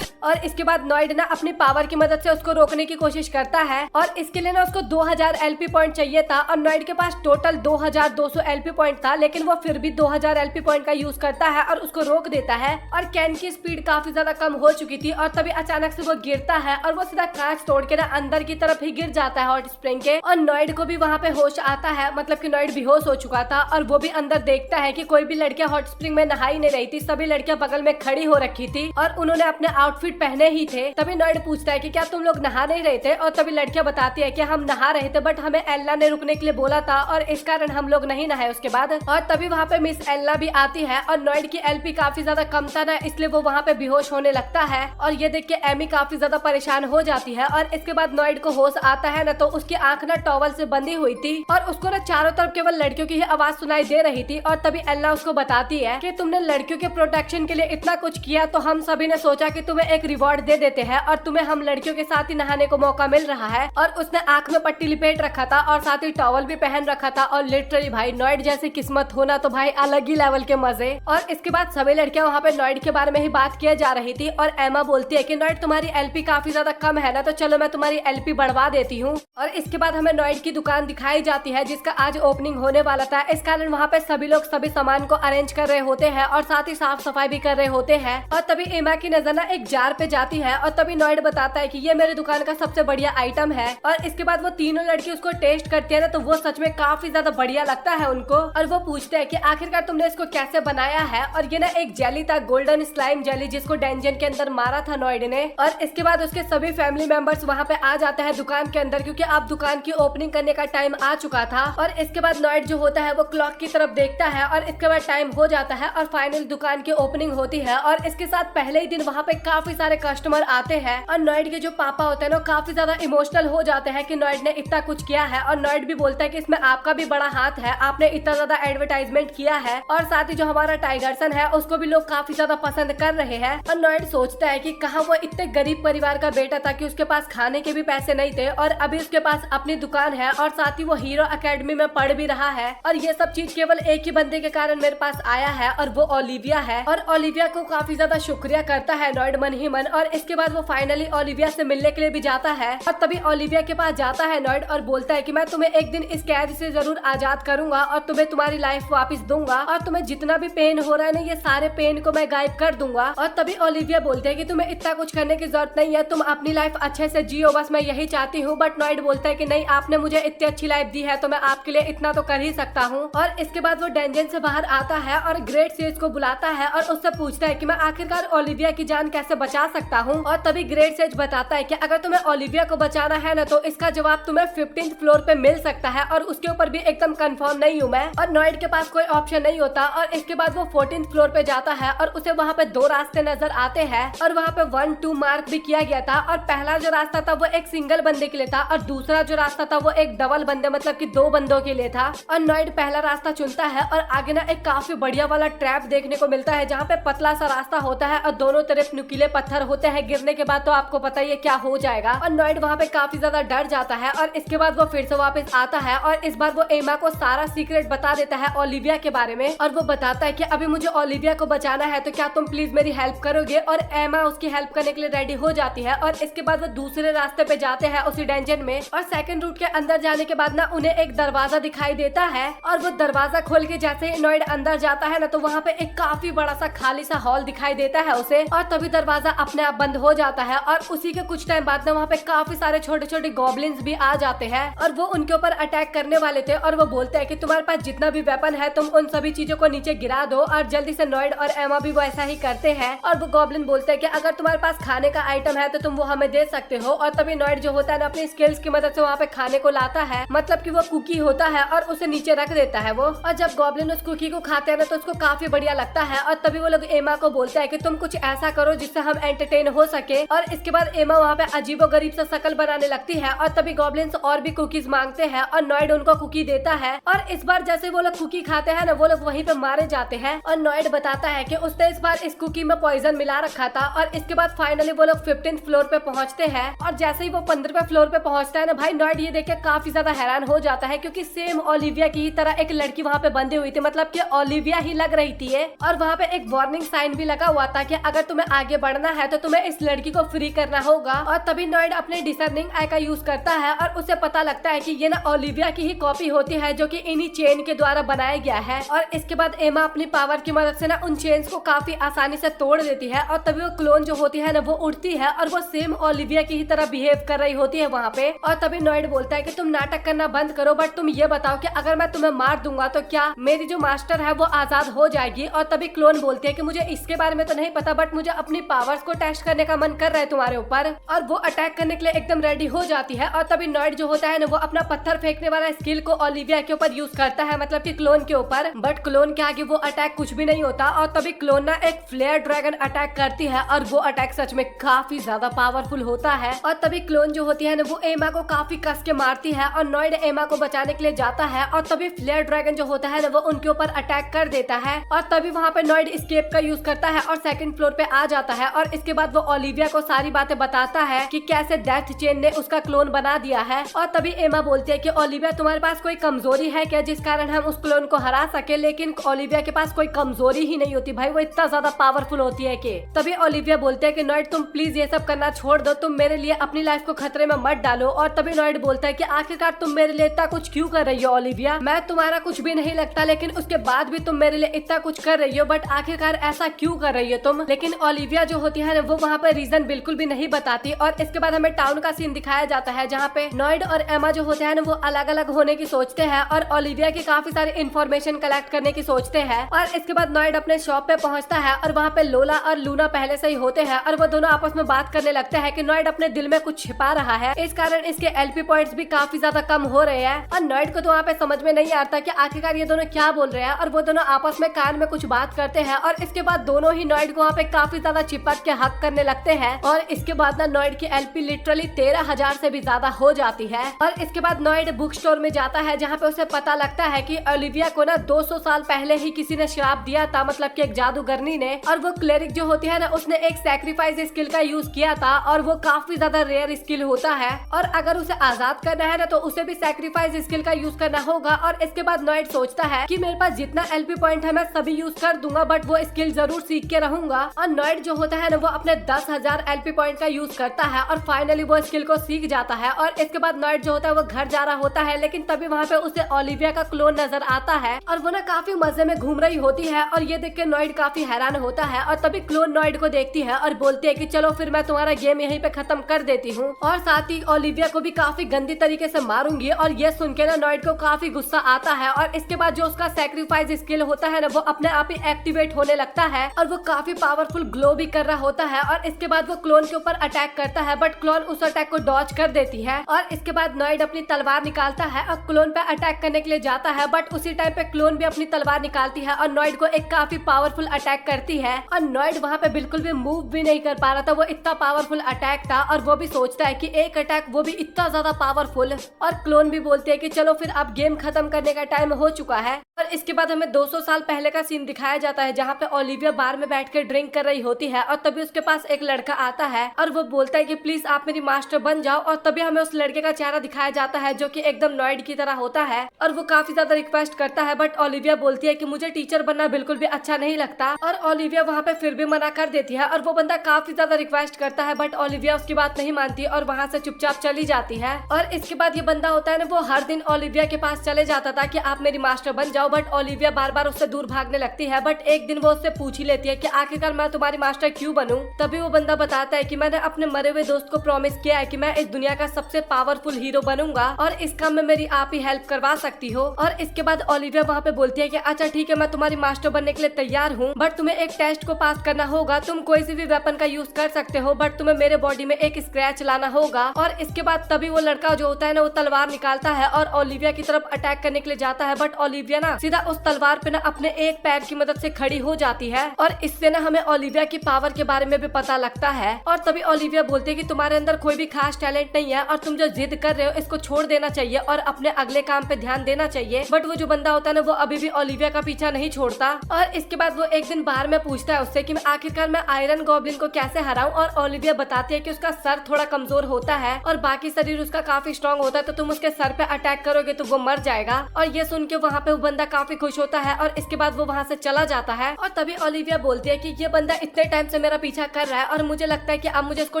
और इसके बाद नॉइड ना अपनी पावर की मदद से उसको रोकने की कोशिश करता है और इसके लिए ना उसको 2000 एलपी पॉइंट चाहिए था और नॉइड के पास टोटल 2200 एलपी पॉइंट था, लेकिन वो फिर भी 2000 एलपी पॉइंट का यूज करता है और उसको रोक देता है और कैन की स्पीड काफी ज्यादा कम हो चुकी थी और तभी अचानक से वो गिरता है और वो सीधा कांच तोड़ के ना अंदर की तरफ ही गिर जाता है हॉट स्प्रिंग के और नॉइड को भी वहाँ पे होश आता है, मतलब कि नॉइड बेहोश हो चुका था और वो भी अंदर देखता है कि कोई भी लड़कियां हॉट स्प्रिंग में नहाई नहीं रही थी, सभी लड़कियां बगल में खड़ी हो रखी थी और उन्होंने अपने आउटफिट पहने ही थे। तभी नॉइड पूछता है कि क्या तुम लोग नहा नहीं रहे थे और तभी लड़कियां बताती है कि हम नहा रहे थे बट हमें एल्ला ने रुकने के लिए बोला था और इस कारण हम लोग नहीं नहाए उसके बाद। और तभी वहाँ पे मिस एल्ला भी आती है और नॉइड की एलपी काफी ज्यादा कम था ना इसलिए वो वहाँ पे बेहोश होने लगता है और ये देख के एमी काफी ज्यादा परेशान हो जाती है और इसके बाद नॉइड को होश आता है ना तो उसकी आंख ना टॉवल से बंधी हुई थी और उसको ना चारों तरफ केवल लड़कियों की ही आवाज सुनाई दे रही थी और तभी एल्ला उसको बताती है कि तुमने लड़कियों के प्रोटेक्शन के लिए इतना कुछ किया तो हम सभी ने सोचा कि तुम्हें एक रिवॉर्ड दे देते हैं और तुम्हें हम लड़कियों के साथ ही नहाने को मौका मिल रहा है। और उसने आंख में पट्टी लिपेट रखा था और साथ ही टॉवल भी पहन रखा था और लिटरली भाई नॉइड जैसी किस्मत होना तो भाई अलग ही लेवल के मजे। और इसके बाद सभी लड़कियां वहाँ पे नॉइड के बारे में ही बात किया जा रही थी और एमा बोलती है कि नॉइड तुम्हारी एलपी काफी ज्यादा कम है ना तो चलो मैं तुम्हारी एलपी बढ़वा देती हूँ। और इसके बाद हमें नॉइड की दुकान दिखाई जाती है जिसका आज ओपनिंग होने वाला था, इस कारण वहाँ पे सभी लोग सभी सामान को अरेंज कर रहे होते हैं और साथ ही साफ सफाई भी कर रहे होते हैं। और तभी एमा की नजर ना एक जार पे जाती है और तभी नॉइड बताता है कि ये मेरी दुकान का सबसे बढ़िया आइटम है और इसके बाद वो तीनों लड़की उसको टेस्ट करती है ना तो वो सच में काफी ज्यादा बढ़िया लगता है उनको और वो पूछते हैं कि आखिरकार तुमने इसको कैसे बनाया है। और ये ना एक जेली था, गोल्डन स्लाइम जेली, जिसको डेंजन के अंदर मारा था नॉइड ने। और इसके बाद उसके सभी फैमिली मेंबर्स वहाँ पे आ जाते हैं दुकान के अंदर क्योंकि अब दुकान की ओपनिंग करने का टाइम आ चुका था। और इसके बाद नॉइड जो होता है वो क्लॉक की तरफ देखता है और इसके बाद टाइम हो जाता है और फाइनल दुकान की ओपनिंग होती है और इसके साथ पहले ही दिन वहाँ पे काफी सारे कस्टमर आते हैं और नॉइड के जो पापा होते हैं ना काफी ज्यादा इमोशनल हो जाते हैं कि नॉइड ने इतना कुछ किया है और नॉइड भी बोलता है कि इसमें आपका भी बड़ा हाथ है, आपने इतना ज्यादा एडवर्टाइजमेंट किया है और साथ ही जो हमारा टाइगरसन है उसको भी लोग काफी ज्यादा पसंद कर रहे हैं। और नॉइड सोचता है कि कहाँ वो इतने गरीब परिवार का बेटा था कि उसके पास खाने के भी पैसे नहीं थे और अभी उसके पास अपनी दुकान है और साथ ही वो हीरो एकेडमी में पढ़ भी रहा है और ये सब चीज केवल एक ही बंदे के कारण मेरे पास आया है और वो ओलिविया है। और ओलिविया को काफी ज्यादा शुक्रिया करता है नॉइड मन ही मन। और इसके बाद वो फाइनली ओलिविया से मिलने के लिए भी जाता है और तभी ओलिविया के पास जाता है नॉइड और बोलता है कि मैं तुम्हें एक दिन इस कैद से जरूर आजाद करूंगा और तुम्हें तुम्हारी लाइफ वापस दूंगा और तुम्हें जितना भी पेन हो रहा है ना ये सारे पेन को मैं गायब कर दूंगा। और तभी ओलिविया बोलते हैं कि तुम्हें इतना कुछ करने की जरूरत नहीं है, तुम अपनी लाइफ अच्छे से जियो, बस मैं यही चाहती हूँ। बट नॉइड बोलता है कि नहीं, आपने मुझे इतनी अच्छी लाइफ दी है तो मैं आपके लिए इतना तो कर ही सकता हूँ। और इसके बाद वो डेंजन से बाहर आता है और ग्रेट सेज को बुलाता है और उससे पूछता है कि मैं आखिरकार ओलिविया की जान कैसे बचा सकता हूँ। और तभी ग्रेट सेज बताता है कि अगर तुम्हें ओलिविया को बचाना है ना तो इसका जवाब तुम्हें 15th फ्लोर पे मिल सकता है और उसके ऊपर भी एकदम कंफर्म नहीं हूँ मैं। और नॉइड के पास कोई ऑप्शन नहीं होता और इसके बाद वो 14th फ्लोर पे जाता है और उसे वहाँ पे 2 रास्ते नजर आते हैं और वहाँ पे 1-2 मार्क भी किया गया था। और पहला जो रास्ता था वो एक सिंगल बंदे के लिए था और दूसरा जो रास्ता था वो एक डबल बंदे मतलब कि 2 बंदों के लिए था। और नॉइड पहला रास्ता चुनता है और आगे ना एक काफी बढ़िया वाला ट्रैप देखने को मिलता है जहाँ पे पतला सा रास्ता होता है और दोनों तरफ नुकीले पत्थर होते हैं, गिरने के बाद तो आपको पता ही है क्या हो जाएगा। और नॉइड वहाँ पे काफी ज्यादा डर जाता है और इसके बाद वो फिर से वापस आता है और इस बार वो एमा को सारा सीक्रेट बता देता है ओलिविया के बारे में। और वो बताता है कि अभी मुझे ओलिविया को बचाना है तो क्या तुम प्लीज मेरी हेल्प करोगे। और एमा उसकी हेल्प करने के लिए रेडी हो जाती है और इसके बाद वो दूसरे रास्ते पे जाते हैं उसी डेंजन में। और सेकंड रूट के अंदर जाने के बाद ना उन्हें एक दरवाजा दिखाई देता है और वो दरवाजा खोल के जैसे ही नॉइड अंदर जाता है ना तो वहाँ पे एक काफी बड़ा सा खाली सा हॉल दिखाई देता है उसे। और तभी दरवाजा अपने आप बंद हो जाता है और उसी के कुछ टाइम बाद ना वहाँ पे काफी सारे छोटे छोटे गॉब्लिन्स भी आ जाते हैं और वो उनके ऊपर अटैक करने वाले थे। और वो बोलते हैं कि तुम्हारे पास जितना भी वेपन है तुम उन सभी चीजों को नीचे गिरा दो। और जल्दी से नॉइड और एमा भी वो ऐसा ही करते हैं। और वो गॉब्लिन बोलते हैं कि अगर तुम्हारे पास खाने का आइटम है तो तुम वो हमें दे सकते हो। और तभी नॉइड जो होता है ना अपनी स्किल्स की मदद से वहाँ पे खाने को लाता है, मतलब कि वो कुकी होता है और उसे नीचे रख देता होता है वो। और जब गॉब्लिन उस कुकी को खाते हैं ना तो उसको काफी बढ़िया लगता है और तभी वो लोग एमा को बोलते हैं कि तुम कुछ ऐसा करो जिससे हम एंटरटेन हो सके। और इसके बाद एमा वहाँ पे अजीबो गरीब सा शकल बनाने लगती है और तभी गॉब्लिन्स और भी कुकीज मांगते हैं और नॉइड उनको कुकी देता है। और इस बार जैसे वो लोग कुकी खाते हैं ना वो लोग वहीं पे मारे जाते हैं और नॉइड बताता है कि उसने इस बार इस कुकी में पॉइजन मिला रखा था। और इसके बाद फाइनली वो लोग 15th फ्लोर पे पहुंचते हैं और जैसे ही वो 15वें फ्लोर पे पहुंचता है ना भाई नॉइड ये देख के काफी ज्यादा हैरान हो जाता है क्योंकि सेम ओलिविया की ही तरह एक लड़की वहाँ पे बंधी हुई थी, मतलब कि ओलिविया ही लग रही थी। और वहाँ पे एक वार्निंग साइन भी लगा हुआ था कि अगर तुम्हें आगे बढ़ना है तो तुम्हें इस लड़की को फ्री करना होगा। और तभी नॉइड अपने डिसर्निंग आई का यूज करता है और उसे पता लगता है कि ये ना ओलिविया की ही कॉपी होती है जो कि इन्हीं चेन के द्वारा बनाया गया है। और इसके बाद एमा अपनी पावर की मदद से ना उन चेन्स को काफी आसानी से तोड़ देती है और तभी वो क्लोन जो होती है ना वो उड़ती है और वो सेम ओलिविया की ही तरह बिहेव कर रही होती है वहाँ पे। और तभी नॉइड बोलता है कि तुम नाटक करना बंद करो, बट तुम ये बताओ कि अगर मैं तुम्हें मार दूंगा तो क्या मेरी जो मास्टर है वो आजाद हो जाएगी। और तभी क्लोन बोलती है कि मुझे इसके बारे में तो नहीं पता, बट मुझे अपनी पावर्स को टेस्ट करने का मन कर रहा है तुम्हारे ऊपर। और वो अटैक करने के लिए एकदम रेडी हो जाती है। और तभी नॉइड जो होता है ना वो अपना पत्थर फेंकने वाला स्किल को ओलिविया के ऊपर यूज करता है, मतलब कि क्लोन के ऊपर। बट क्लोन के आगे वो अटैक कुछ भी नहीं होता। और तभी क्लोन ना एक फ्लेयर ड्रैगन अटैक करती है और वो अटैक सच में काफी ज्यादा पावरफुल होता है। और तभी क्लोन जो होती है ना वो एमा को काफी कस के मारती है और नॉइड एमा को बचाने के लिए जाता है। और तभी फ्लेयर ड्रैगन जो होता है ना वो उनके ऊपर अटैक कर देता है। और तभी वहाँ पे नॉइड एस्केप का यूज करता है और सेकंड फ्लोर पे आ जाता है। और इसके बाद वो ओलिविया को सारी बातें बताता है कि कैसे डेथ चेन ने उसका क्लोन बना दिया है। और तभी एमा बोलती है कि ओलिविया तुम्हारे पास कोई कमजोरी है क्या जिस कारण हम उस क्लोन को हरा सके। लेकिन ओलिविया के पास कोई कमजोरी ही नहीं होती भाई, वो इतना ज्यादा पावरफुल होती है कि। तभी ओलिविया बोलते है कि नॉइड तुम प्लीज ये सब करना छोड़ दो, तुम मेरे लिए अपनी लाइफ को खतरे में मत डालो। और तभी नॉइड बोलता है कि आखिरकार तुम मेरे लिए इतना कुछ क्यों कर रही हो ओलिविया, मैं तुम्हारा कुछ भी नहीं लगता लेकिन उसके बाद भी तुम मेरे लिए इतना कुछ कर रही हो, बट आखिरकार ऐसा क्यों कर रही हो तुम। लेकिन ओलिविया जो होती है वो वहाँ पर रीजन बिल्कुल भी नहीं बताती। और इसके बाद हमें टाउन का सीन दिखाया जाता है जहाँ पे नॉइड और एमा जो होते हैं ना वो अलग अलग होने की सोचते हैं और ओलिविया की काफी सारी इन्फॉर्मेशन कलेक्ट करने की सोचते हैं। और इसके बाद नॉइड अपने शॉप पे पहुंचता है और वहाँ पे लोला और लूना पहले से ही होते हैं और वो दोनों आपस में बात करने लगते हैं कि नॉइड अपने दिल में कुछ छिपा रहा है, इस कारण इसके एलपी पॉइंट्स भी काफी ज्यादा कम हो रहे हैं। और नॉइड को तो वहाँ पे समझ में नहीं आता कि आखिरकार ये दोनों क्या बोल रहे हैं। और वो दोनों आपस में कान में कुछ बात करते हैं और इसके बाद दोनों ही नॉइड को वहाँ पे काफी ज्यादा चिपक के हक करने लगते हैं। और इसके बाद ना नॉइड की एलपी लिटरली 13,000 से भी ज्यादा हो जाती है। और इसके बाद नॉइड बुक स्टोर में जाता है जहाँ पे उसे पता लगता है कि ओलिविया को ना 200 साल पहले ही किसी ने श्राप दिया था, मतलब कि एक जादूगरनी ने। और वो क्लेरिक जो होती है ना उसने एक सैक्रिफाइस स्किल का यूज किया था और वो काफी ज्यादा रेयर स्किल होता है। और अगर उसे आजाद करना है ना तो उसे भी सैक्रिफाइस स्किल का यूज करना होगा। और इसके बाद नॉइड सोचता है कि मेरे पास जितना एलपी पॉइंट है मैं सभी यूज कर दूंगा, बट वो स्किल जरूर सीख के रहूंगा। और नॉइड जो होता है ना वो अपने 10,000 एलपी पॉइंट का यूज करता है और फाइनली वो स्किल को सीख जाता है। और इसके बाद नॉइड जो होता है वो घर जा रहा होता है, लेकिन तभी वहाँ पे उसे ओलिविया का क्लोन नजर आता है और वो ना काफी मजे में घूम रही होती है। और ये देख के नॉइड काफी हैरान होता है। और तभी क्लोन नॉइड को देखती है और बोलती है कि चलो फिर मैं तुम्हारा गेम यहीं पे खत्म कर देती हूँ और साथ ही ओलिविया को भी काफी गंदी तरीके से मारूंगी। और ये सुन के ना नॉइड को काफी गुस्सा आता है। और इसके बाद जो उसका सैक्रिफाइस स्किल होता है ना वो अपने आप ही एक्टिवेट होने लगता है और वो काफी पावरफुल ग्लो भी कर रहा होता है। और इसके बाद वो क्लोन के ऊपर अटैक करता है, बट क्लोन उस अटैक को डॉज कर देती है। और इसके बाद नॉइड अपनी तलवार निकालता है और क्लोन पे अटैक करने के लिए जाता है, बट उसी टाइम पे क्लोन भी अपनी तलवार निकालती है और नॉइड को एक काफी पावरफुल अटैक करती है। और नॉइड वहाँ पे बिल्कुल भी मूव भी नहीं कर पा रहा था, वो इतना पावरफुल अटैक था। और वो भी सोचता है कि एक अटैक वो भी इतना ज्यादा पावरफुल। और क्लोन भी बोलती है कि चलो फिर अब गेम खत्म करने का टाइम हो चुका है। और इसके बाद हमें 200 साल पहले का सीन दिखाया जाता है जहाँ पे ओलिविया बार में बैठ कर ड्रिंक कर रही होती है और तभी उसके पास एक लड़का आता है और वो बोलता है कि प्लीज आप मेरी मास्टर बन जाओ। और तभी हमें उस लड़के का चेहरा दिखाया जाता है जो कि एकदम नॉइड की तरह होता है और वो काफी ज्यादा रिक्वेस्ट करता है, बट ओलिविया बोलती है कि मुझे टीचर बनना बिल्कुल भी अच्छा नहीं लगता। और ओलिविया वहाँ पे फिर भी मना कर देती है और वो बंदा काफी ज्यादा रिक्वेस्ट करता है, बट ओलिविया उसकी बात नहीं मानती और वहाँ से चुपचाप चली जाती है। और इसके बाद ये बंदा होता है ना वो हर दिन ओलिविया के पास चले जाता था कि आप मेरी मास्टर बन जाओ, जाओ, बट ओलिविया बार बार उससे दूर भागने लगती है। बट एक दिन वो उससे पूछ ही लेती है कि आखिरकार मैं तुम्हारी मास्टर क्यों बनूं। तभी वो बंदा बताता है कि मैंने अपने मरे हुए दोस्त को प्रॉमिस किया है कि मैं इस दुनिया का सबसे पावरफुल हीरो बनूंगा और इस काम में मेरी आप ही हेल्प करवा सकती हो। और इसके बाद ओलिविया वहाँ पे बोलती है कि अच्छा ठीक है, मैं तुम्हारी मास्टर बनने के लिए तैयार हूँ, बट तुम्हें एक टेस्ट को पास करना होगा। तुम कोई सी भी वेपन का यूज कर सकते हो, बट तुम्हें मेरे बॉडी में एक स्क्रैच लाना होगा। और इसके बाद तभी वो लड़का जो होता है ना, वो तलवार निकालता है और ओलिविया की तरफ अटैक करने के लिए जाता है। बट ओलिविया ना सीधा उस तलवार पे ना अपने एक पैर की मदद से खड़ी हो जाती है और इससे ना हमें ओलिविया की पावर के बारे में भी पता लगता है। और तभी ओलिविया बोलती है कि तुम्हारे अंदर कोई भी खास टैलेंट नहीं है और तुम जो जिद कर रहे हो इसको छोड़ देना चाहिए और अपने अगले काम पे ध्यान देना चाहिए। बट वो जो बंदा होता है ना, वो अभी भी ओलिविया का पीछा नहीं छोड़ता। और इसके बाद वो एक दिन बाहर में पूछता है उससे कि आखिरकार मैं आयरन गॉब्लिन को कैसे हराऊं। और ओलिविया बताती है कि उसका सर थोड़ा कमजोर होता है और बाकी शरीर उसका काफी स्ट्रॉन्ग होता है, तो तुम उसके सर पे अटैक करोगे तो वो मर जाएगा। और ये सुन के वहाँ पे वो बंदा काफी खुश होता है और इसके बाद वो वहाँ से चला जाता है। और तभी ओलिविया बोलती है कि ये बंदा इतने टाइम से मेरा पीछा कर रहा है और मुझे लगता है कि अब मुझे इसको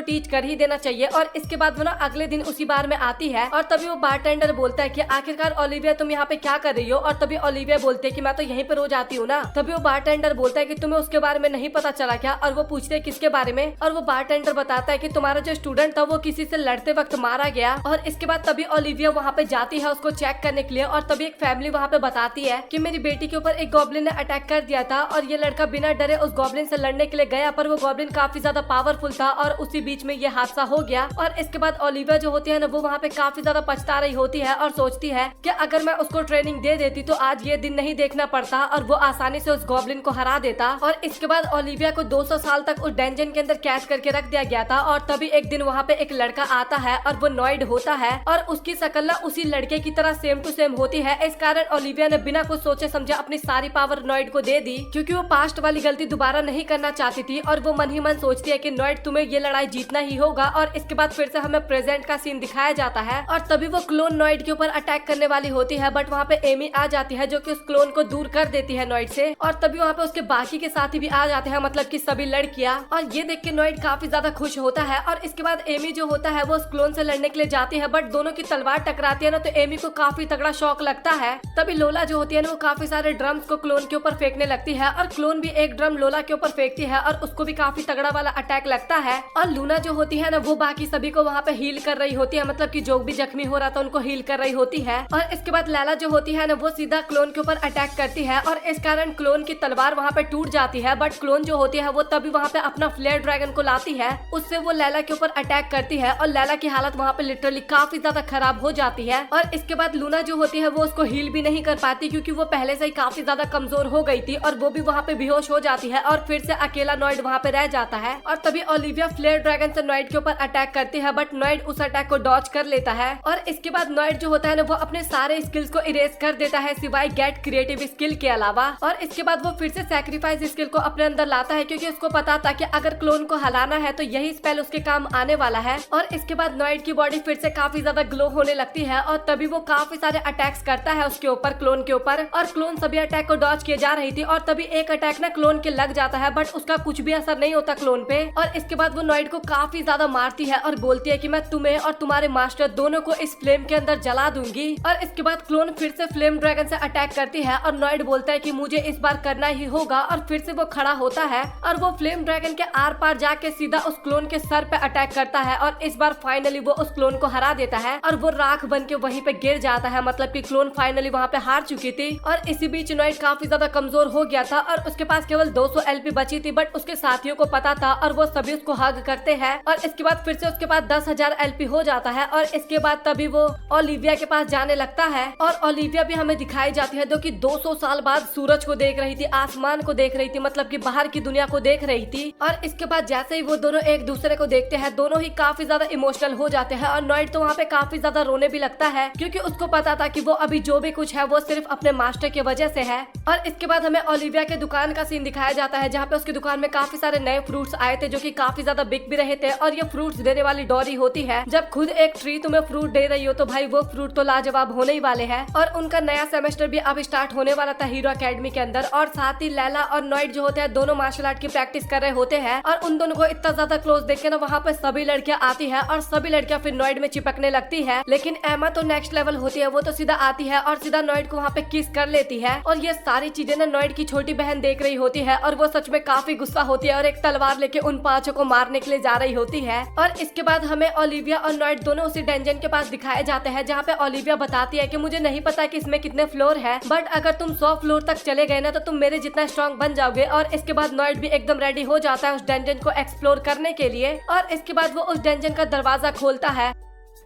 टीच कर ही देना चाहिए। और इसके बाद वो ना अगले दिन उसी बार में आती है और तभी वो बारटेंडर बोलता है कि आखिरकार ओलिविया तुम यहाँ पे क्या कर रही हो। और तभी ओलिविया बोलते है कि मैं तो यहीं पे रोज आती हूँ ना। तभी वो बारटेंडर बोलता है कि तुम्हें उसके बारे में नहीं पता चला क्या। और वो पूछते है किसके बारे में। और वो बारटेंडर बताता है कि तुम्हारा जो स्टूडेंट था वो किसी से लड़ते वक्त मारा गया। और इसके बाद तभी ओलिविया वहाँ पे जाती है उसको चेक करने के लिए। और तभी एक फैमिली वहाँ पे बताती है कि मेरी बेटी के ऊपर एक गॉब्लिन ने अटैक कर दिया था और ये लड़का बिना डरे उस गॉब्लिन से लड़ने के लिए गया, पर वो गॉब्लिन काफी ज्यादा पावरफुल था और उसी बीच में ये हादसा हो गया। और इसके बाद ओलिविया जो होती है ना, वो वहाँ पे काफी ज्यादा पछता रही होती है और सोचती है कि अगर मैं उसको ट्रेनिंग दे देती तो आज ये दिन नहीं देखना पड़ता और वो आसानी से उस गॉब्लिन को हरा देता। और इसके बाद ओलिविया को 200 साल तक उस डेंजन के अंदर कैद करके रख दिया गया था। और तभी एक दिन वहाँ पे एक लड़का आता है और वो नॉइड होता है और उसकी शक्ल ना उसी लड़के की तरह सेम टू सेम होती है। इस कारण ओलिविया ने बिना कुछ सोचे समझे अपनी सारी पावर नॉइड को दे दी, क्योंकि वो पास्ट वाली गलती दोबारा नहीं करना चाहती थी। और वो मन ही मन सोचती है कि नॉइड तुम्हें ये लड़ाई जीतना ही होगा। और इसके बाद फिर से हमें प्रेजेंट का सीन दिखाया जाता है और तभी वो क्लोन नॉइड के ऊपर अटैक करने वाली होती है। बट वहाँ पे एमी आ जाती है जो कि उस क्लोन को दूर कर देती है नॉइड से। और तभी वहाँ पे उसके बाकी के साथी भी आ जाते हैं, मतलब कि सभी लड़कियां। और ये देख के नॉइड काफी ज्यादा खुश होता है। और इसके बाद एमी जो होता है वो उस क्लोन से लड़ने के लिए जाती है, बट दोनों की तलवार टकराती है ना, तो एमी को काफी तगड़ा शौक लगता है। तभी लोला जो होती है ना, वो काफी सारे ड्रम्स को क्लोन के ऊपर फेंकने लगती है और क्लोन भी एक ड्रम लोला के ऊपर फेंकती है और उसको भी काफी तगड़ा वाला अटैक लगता है। और लूना जो होती है ना, वो बाकी सभी को वहाँ पे हील कर रही होती है, मतलब कि जो भी जख्मी हो रहा था उनको हील कर रही होती है। और इसके बाद लैला जो होती है ना, वो सीधा क्लोन के ऊपर अटैक करती है और इस कारण क्लोन की तलवार वहाँ पे टूट जाती है। बट क्लोन जो होती है वो तभी वहाँ पे अपना फ्लेयर ड्रैगन को लाती है, उससे वो लैला के ऊपर अटैक करती है और लैला की हालत वहाँ पे लिटरली काफी ज्यादा खराब हो जाती है। और इसके बाद लूना जो होती है वो उसको हील भी नहीं कर पाती, क्योंकि वो पहले से ही काफी ज्यादा कमजोर हो गई थी और वो भी वहाँ पे बेहोश हो जाती है और फिर से अकेला नॉइड वहाँ पे रह जाता है। और तभी ओलिविया फ्लेयर ड्रैगन से नॉइड के ऊपर अटैक करती है, बट नॉइड उस अटैक को डॉज कर लेता है। और इसके बाद नॉइड जो होता है ना, वो अपने सारे स्किल्स को इरेज कर देता है सिवाय गेट क्रिएटिव स्किल के अलावा। और इसके बाद वो फिर से सैक्रिफाइस स्किल को अपने अंदर लाता है, क्योंकि उसको पता था कि अगर क्लोन को हलाना है तो यही स्पेल उसके काम आने वाला है। और इसके बाद नॉइड की बॉडी फिर से काफी ज्यादा ग्लो होने लगती है और तभी वो काफी सारे अटैक्स करता है उसके ऊपर, क्लोन के ऊपर। और क्लोन सभी अटैक को डॉज किए जा रही थी और तभी एक अटैक ना क्लोन के लग जाता है, बट उसका कुछ भी असर नहीं होता क्लोन पे। और इसके बाद वो नॉइड को काफी ज्यादा मारती है और बोलती है कि मैं तुम्हें और तुम्हारे मास्टर दोनों को इस फ्लेम के अंदर जला दूंगी। और इसके बाद क्लोन फिर से फ्लेम ड्रैगन से अटैक करती है और नॉइड बोलता है कि मुझे इस बार करना ही होगा। और फिर से वो खड़ा होता है और वो फ्लेम ड्रैगन के आर पार जाके सीधा उस क्लोन के सर पे अटैक करता है और इस बार फाइनली वो उस क्लोन को हरा देता है और वो राख बन के वहीं पे गिर जाता है, मतलब कि क्लोन फाइनली वहाँ पे हार चुकी थी। और इसी बीच नॉइड काफी ज्यादा कमजोर हो गया था और उसके पास केवल 200 एलपी बची थी, बट उसके साथियों को पता था और वो सभी उसको हग करते हैं। और इसके बाद फिर से उसके पास 10,000 एलपी हो जाता है और इसके बाद तभी वो ओलिविया के पास जाने लगता है। और ओलिविया भी हमें दिखाई जाती है जो कि 200 साल बाद सूरज को देख रही थी, आसमान को देख रही थी, मतलब कि बाहर की दुनिया को देख रही थी। और इसके बाद जैसे ही वो दोनों एक दूसरे को देखते हैं, दोनों ही काफी ज्यादा इमोशनल हो जाते हैं और नॉइड तो वहाँ पे काफी ज्यादा रोने भी लगता है, क्योंकि उसको पता था कि वो अभी जो भी कुछ है वो सिर्फ अपने मास्टर की वजह से है। और इसके बाद हमें ओलिविया के दुकान का सीन दिखाया जाता है, जहाँ पे उसकी दुकान में काफी सारे नए फ्रूट्स आए थे जो कि काफी ज्यादा बिक भी रहे थे। और ये फ्रूट्स देने वाली डॉरी होती है, जब खुद एक ट्री तुम्हें फ्रूट दे रही हो तो भाई वो फ्रूट तो लाजवाब होने ही वाले हैं। और उनका नया सेमेस्टर भी अब स्टार्ट होने वाला था हीरो एकेडमी के अंदर। और साथ ही लैला और नॉइड जो होते हैं दोनों मार्शल आर्ट की प्रैक्टिस कर रहे होते हैं और उन दोनों को इतना ज्यादा क्लोज देख के ना वहाँ पे सभी लड़कियां आती है और सभी लड़कियां फिर नॉइड में चिपकने लगती है। लेकिन एमा तो नेक्स्ट लेवल होती है, वो तो सीधा आती है और सीधा नॉइड को वहाँ पे किस कर लेती है। और ये सारी चीजें ना नॉइड की छोटी बहन देख रही होती है और वो सच में काफी गुस्सा होती है और एक तलवार लेके उन पांचों को मारने के लिए जा रही होती है। और इसके बाद हमें ओलिविया और नॉइड दोनों उसी डंजन के पास दिखाए जाते हैं, जहाँ पे ओलिविया बताती है कि मुझे नहीं पता कि इसमें कितने फ्लोर है, बट अगर तुम 100 फ्लोर तक चले गए ना तो तुम मेरे जितना स्ट्रॉन्ग बन जाओगे। और इसके बाद नॉइड भी एकदम रेडी हो जाता है उस डंजन को एक्सप्लोर करने के लिए और इसके बाद वो उस डंजन का दरवाजा खोलता है।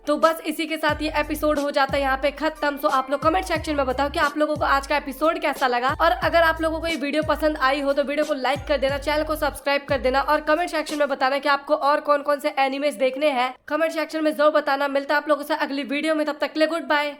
तो बस इसी के साथ ये एपिसोड हो जाता है यहाँ पे खत्म। तो आप लोग कमेंट सेक्शन में बताओ कि आप लोगों को आज का एपिसोड कैसा लगा, और अगर आप लोगों को ये वीडियो पसंद आई हो तो वीडियो को लाइक कर देना, चैनल को सब्सक्राइब कर देना और कमेंट सेक्शन में बताना कि आपको और कौन कौन से एनिमेस देखने हैं। कमेंट सेक्शन में जरूर बताना। मिलता है आप लोगों से अगली वीडियो में, तब तक के लिए गुड बाय।